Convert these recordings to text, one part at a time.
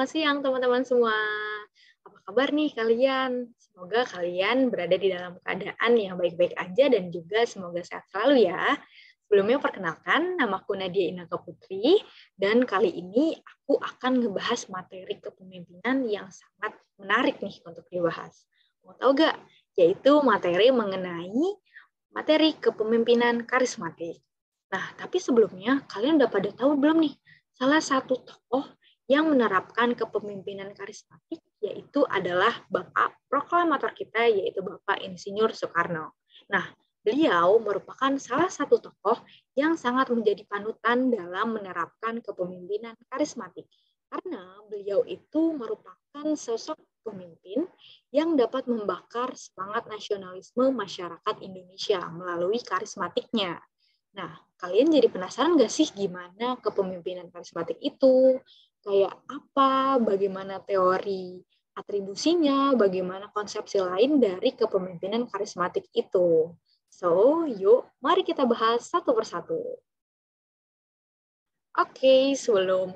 Selamat siang teman-teman semua. Apa kabar nih kalian? Semoga kalian berada di dalam keadaan yang baik-baik aja dan juga semoga sehat selalu ya. Sebelumnya perkenalkan, namaku Nadia Inaka Putri dan kali ini aku akan ngebahas materi kepemimpinan yang sangat menarik nih untuk dibahas. Mau tahu gak? Yaitu materi mengenai materi kepemimpinan karismatik. Nah, tapi sebelumnya kalian udah pada tahu belum nih salah satu tokoh yang menerapkan kepemimpinan karismatik yaitu adalah Bapak proklamator kita yaitu Bapak Insinyur Soekarno. Nah, beliau merupakan salah satu tokoh yang sangat menjadi panutan dalam menerapkan kepemimpinan karismatik karena beliau itu merupakan sosok pemimpin yang dapat membakar semangat nasionalisme masyarakat Indonesia melalui karismatiknya. Nah, kalian jadi penasaran nggak sih gimana kepemimpinan karismatik itu? Kayak apa, bagaimana teori atribusinya, bagaimana konsepsi lain dari kepemimpinan karismatik itu. So, yuk mari kita bahas satu persatu. Oke, sebelum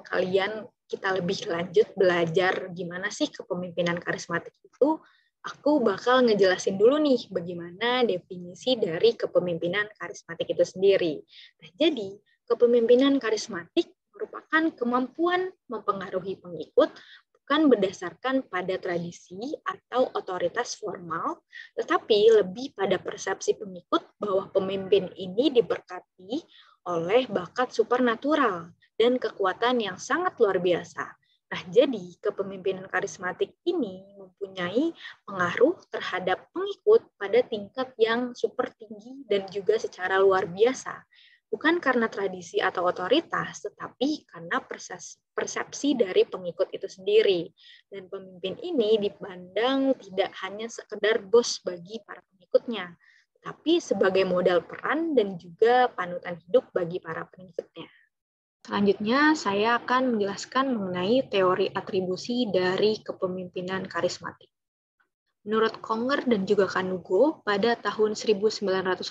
kita lebih lanjut belajar gimana sih kepemimpinan karismatik itu, aku bakal ngejelasin dulu nih bagaimana definisi dari kepemimpinan karismatik itu sendiri. Nah, jadi, kepemimpinan karismatik merupakan kemampuan mempengaruhi pengikut bukan berdasarkan pada tradisi atau otoritas formal, tetapi lebih pada persepsi pengikut bahwa pemimpin ini diberkati oleh bakat supernatural dan kekuatan yang sangat luar biasa. Nah, jadi kepemimpinan karismatik ini mempunyai pengaruh terhadap pengikut pada tingkat yang super tinggi dan juga secara luar biasa. Bukan karena tradisi atau otoritas, tetapi karena persepsi dari pengikut itu sendiri. Dan pemimpin ini dipandang tidak hanya sekedar bos bagi para pengikutnya, tapi sebagai modal peran dan juga panutan hidup bagi para pengikutnya. Selanjutnya, saya akan menjelaskan mengenai teori atribusi dari kepemimpinan karismatik. Menurut Conger dan juga Kanugo, pada tahun 1987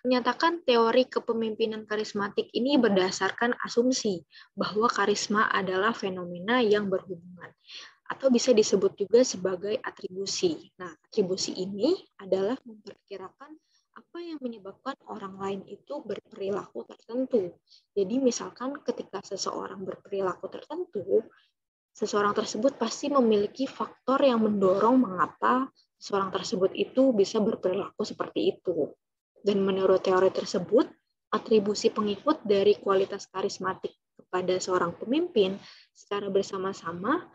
menyatakan teori kepemimpinan karismatik ini berdasarkan asumsi bahwa karisma adalah fenomena yang berhubungan, atau bisa disebut juga sebagai atribusi. Nah, atribusi ini adalah memperkirakan apa yang menyebabkan orang lain itu berperilaku tertentu. Jadi misalkan ketika seseorang berperilaku tertentu, seseorang tersebut pasti memiliki faktor yang mendorong mengapa seseorang tersebut itu bisa berperilaku seperti itu. Dan menurut teori tersebut, atribusi pengikut dari kualitas karismatik kepada seorang pemimpin secara bersama-sama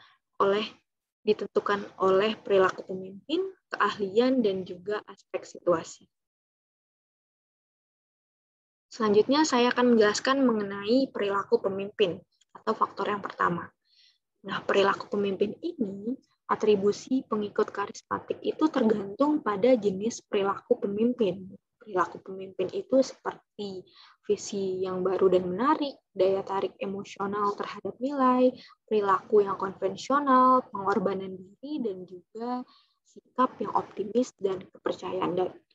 ditentukan oleh perilaku pemimpin, keahlian, dan juga aspek situasi. Selanjutnya, saya akan menjelaskan mengenai perilaku pemimpin atau faktor yang pertama. Nah, perilaku pemimpin ini, atribusi pengikut karismatik itu tergantung pada jenis perilaku pemimpin. Perilaku pemimpin itu seperti visi yang baru dan menarik, daya tarik emosional terhadap nilai, perilaku yang konvensional, pengorbanan diri, dan juga sikap yang optimis dan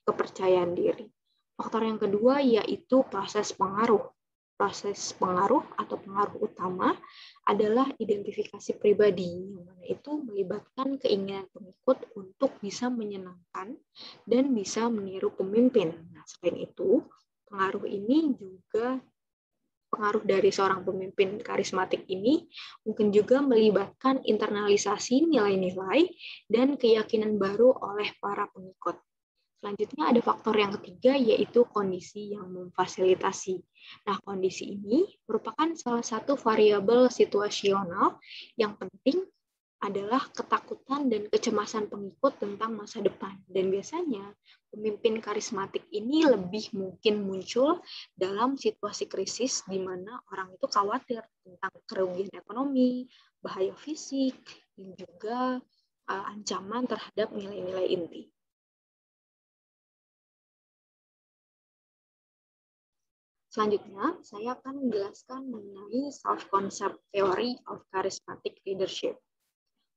kepercayaan diri. Faktor yang kedua yaitu proses pengaruh. Proses pengaruh atau pengaruh utama adalah identifikasi pribadi, yang mana itu melibatkan keinginan pengikut untuk bisa menyenangkan dan bisa meniru pemimpin. Nah, selain itu, pengaruh dari seorang pemimpin karismatik ini mungkin juga melibatkan internalisasi nilai-nilai dan keyakinan baru oleh para pengikut. Selanjutnya ada faktor yang ketiga, yaitu kondisi yang memfasilitasi. Nah, kondisi ini merupakan salah satu variabel situasional yang penting adalah ketakutan dan kecemasan pengikut tentang masa depan. Dan biasanya, pemimpin karismatik ini lebih mungkin muncul dalam situasi krisis di mana orang itu khawatir tentang kerugian ekonomi, bahaya fisik, dan juga ancaman terhadap nilai-nilai inti. Selanjutnya, saya akan menjelaskan mengenai self-concept theory of charismatic leadership.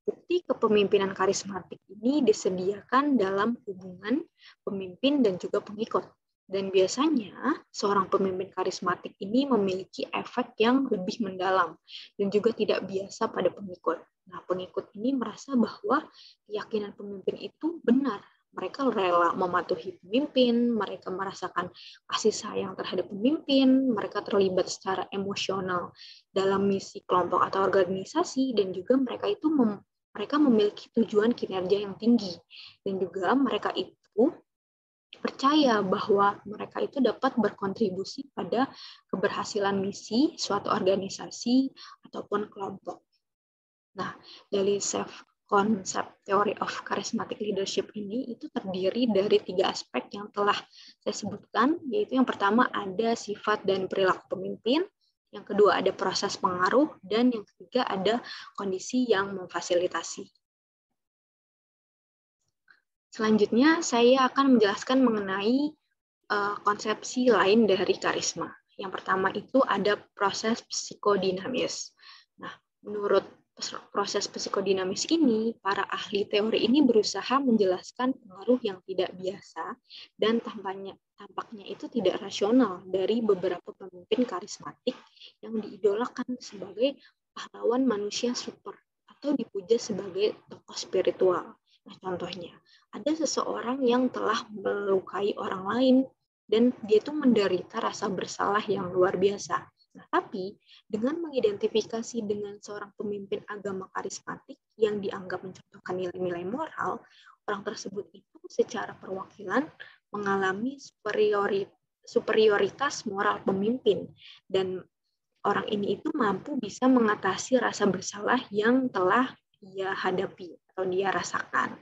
Bukti kepemimpinan karismatik ini disediakan dalam hubungan pemimpin dan juga pengikut. Dan biasanya seorang pemimpin karismatik ini memiliki efek yang lebih mendalam dan juga tidak biasa pada pengikut. Nah, pengikut ini merasa bahwa keyakinan pemimpin itu benar. Mereka rela mematuhi pemimpin, mereka merasakan kasih sayang terhadap pemimpin, mereka terlibat secara emosional dalam misi kelompok atau organisasi, dan juga mereka memiliki tujuan kinerja yang tinggi. Dan juga mereka itu percaya bahwa mereka itu dapat berkontribusi pada keberhasilan misi suatu organisasi ataupun kelompok. Nah, dari konsep Theory of Charismatic Leadership ini itu terdiri dari 3 aspek yang telah saya sebutkan, yaitu yang pertama ada sifat dan perilaku pemimpin, yang kedua ada proses pengaruh, dan yang ketiga ada kondisi yang memfasilitasi. Selanjutnya, saya akan menjelaskan mengenai konsepsi lain dari karisma. Yang pertama itu ada proses psikodinamis. Nah, menurut proses psikodinamis ini, para ahli teori ini berusaha menjelaskan pengaruh yang tidak biasa dan tampaknya itu tidak rasional dari beberapa pemimpin karismatik yang diidolakan sebagai pahlawan manusia super atau dipuja sebagai tokoh spiritual. Nah, contohnya, ada seseorang yang telah melukai orang lain dan dia itu menderita rasa bersalah yang luar biasa. Nah, tapi dengan mengidentifikasi dengan seorang pemimpin agama karismatik yang dianggap mencontohkan nilai-nilai moral, orang tersebut itu secara perwakilan mengalami superioritas moral pemimpin, dan orang ini itu mampu bisa mengatasi rasa bersalah yang telah dia hadapi atau dia rasakan.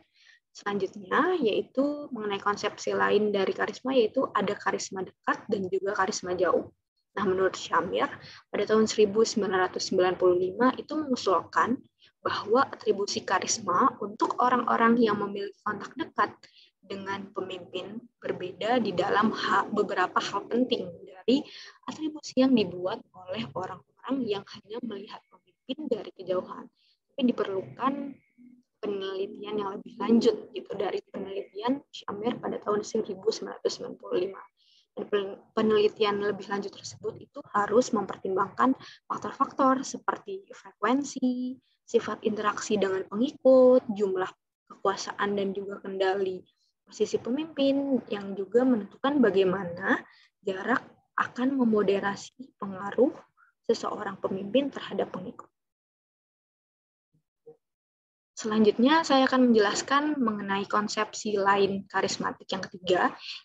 Selanjutnya, yaitu mengenai konsepsi lain dari karisma, yaitu ada karisma dekat dan juga karisma jauh. Nah, menurut Shamir, pada tahun 1995 itu mengusulkan bahwa atribusi karisma untuk orang-orang yang memiliki kontak dekat dengan pemimpin berbeda di dalam beberapa hal penting dari atribusi yang dibuat oleh orang-orang yang hanya melihat pemimpin dari kejauhan. Tapi diperlukan penelitian yang lebih lanjut gitu dari penelitian Shamir pada tahun 1995. Dan penelitian lebih lanjut tersebut itu harus mempertimbangkan faktor-faktor seperti frekuensi, sifat interaksi dengan pengikut, jumlah kekuasaan dan juga kendali posisi pemimpin, yang juga menentukan bagaimana jarak akan memoderasi pengaruh seseorang pemimpin terhadap pengikut. Selanjutnya, saya akan menjelaskan mengenai konsepsi lain karismatik yang ketiga,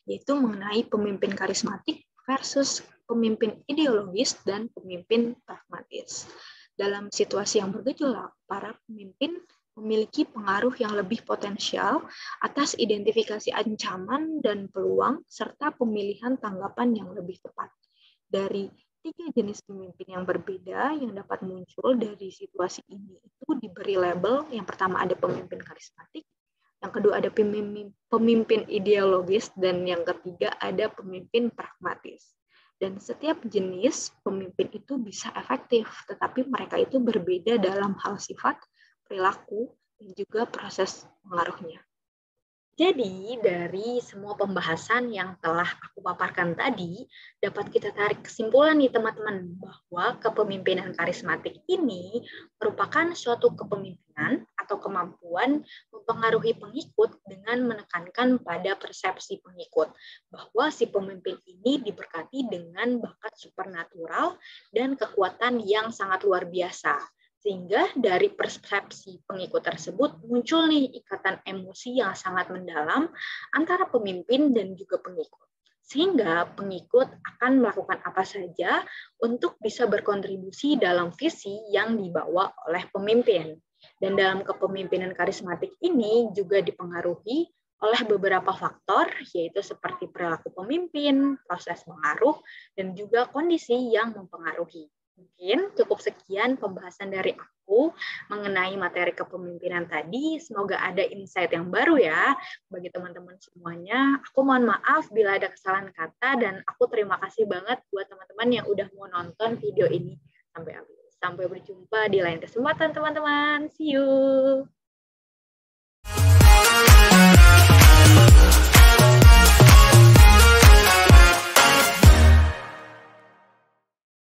yaitu mengenai pemimpin karismatik versus pemimpin ideologis dan pemimpin pragmatis. Dalam situasi yang bergejolak, para pemimpin memiliki pengaruh yang lebih potensial atas identifikasi ancaman dan peluang, serta pemilihan tanggapan yang lebih tepat. Dari 3 jenis pemimpin yang berbeda yang dapat muncul dari situasi ini itu diberi label. Yang pertama ada pemimpin karismatik, yang kedua ada pemimpin ideologis, dan yang ketiga ada pemimpin pragmatis. Dan setiap jenis pemimpin itu bisa efektif, tetapi mereka itu berbeda dalam hal sifat, perilaku, dan juga proses pengaruhnya. Jadi, dari semua pembahasan yang telah aku paparkan tadi, dapat kita tarik kesimpulan nih teman-teman, bahwa kepemimpinan karismatik ini merupakan suatu kepemimpinan atau kemampuan mempengaruhi pengikut dengan menekankan pada persepsi pengikut, bahwa si pemimpin ini diberkati dengan bakat supernatural dan kekuatan yang sangat luar biasa. Sehingga dari persepsi pengikut tersebut muncul nih ikatan emosi yang sangat mendalam antara pemimpin dan juga pengikut. Sehingga pengikut akan melakukan apa saja untuk bisa berkontribusi dalam visi yang dibawa oleh pemimpin. Dan dalam kepemimpinan karismatik ini juga dipengaruhi oleh beberapa faktor, yaitu seperti perilaku pemimpin, proses pengaruh, dan juga kondisi yang mempengaruhi. Mungkin cukup sekian pembahasan dari aku mengenai materi kepemimpinan tadi. Semoga ada insight yang baru ya bagi teman-teman semuanya. Aku mohon maaf bila ada kesalahan kata, dan aku terima kasih banget buat teman-teman yang udah mau nonton video ini sampai habis. Sampai berjumpa di lain kesempatan teman-teman. See you!